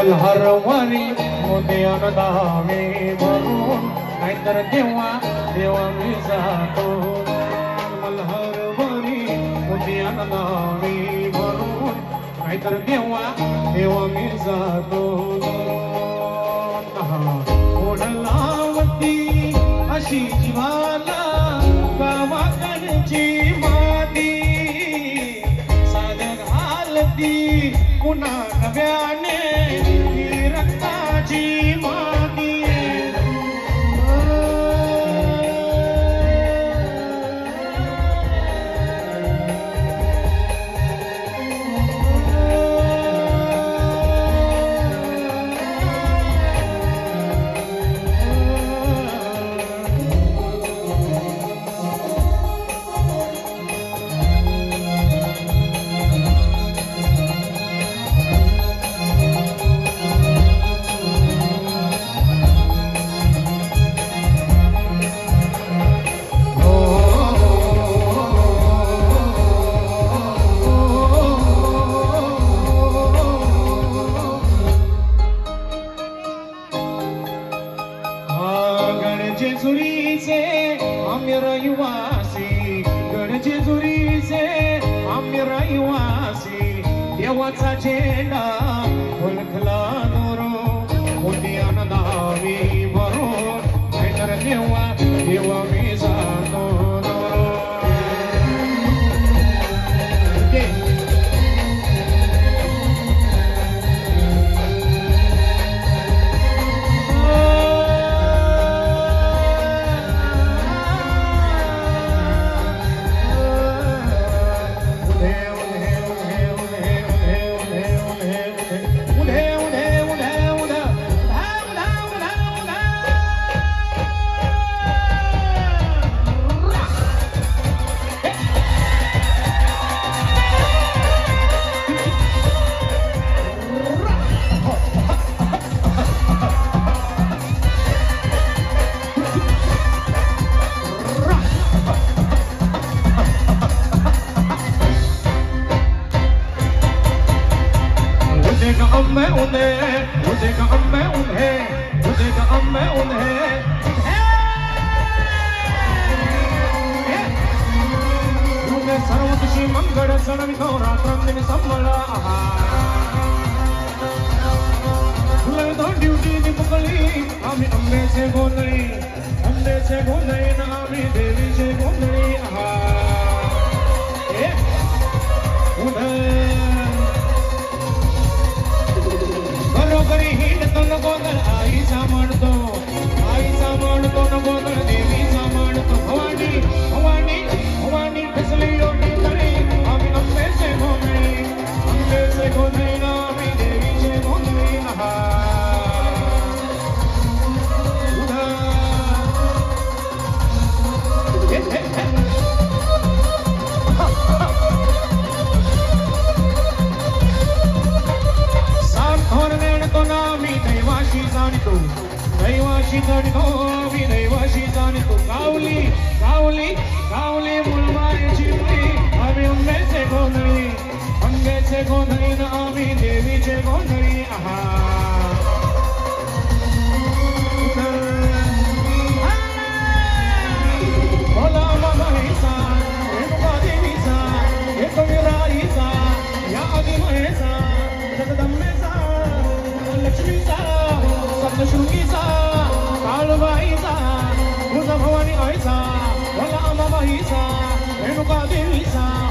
मल्हारवारी मोत्यान दावे भरून नाहीतर देवा देवा मी जातो मल्हारवारी मोत्यान दावे भरून नाहीतर देवा देवा मी जातो ओढलावती अशी जीवाला गावाकडची माती साध्या घालती पुन्हा नव्याने ही रक्ताची माती जेजुरीचे आम्ही रहिवासी गडजेजुरीचे आम्ही रहिवासी देवाचा झेंडा फलकला दोरो मोत्यान दावे भरून नाहीतर देवा देवा मी जातो सर्वशी मंगळ सणवितो रात्रंदिनी संबळा फुलवितो ड्युटी दिपकळी आम्ही अंबेचे गोंधळी ना आम्ही देवीचे गोंधळी बरोबरी हिंडतो न गोंधळ आईचा म्हणतो न गोंधळ देवीचा म्हणतो भवानी भवानी भवानी फसली योगी तरी आम्ही अंबेचे गोंधळी ना आम्ही देवीचे गोंधळी दैवाशी जाणतो गावली गावली गावली मुलबाईची मुली आम्ही अंबेचे गोंधळी ना आम्ही देवीचे गोंधळी बोला मामाईचा रेणुका देवीचा येतो विराईचा या आदिमयेचा जगदंबेचा लक्ष्मीचा सप्तशृंगीचा काळबाईचा भवानी आईचा भोला मामाईचा रेणुका देवीचा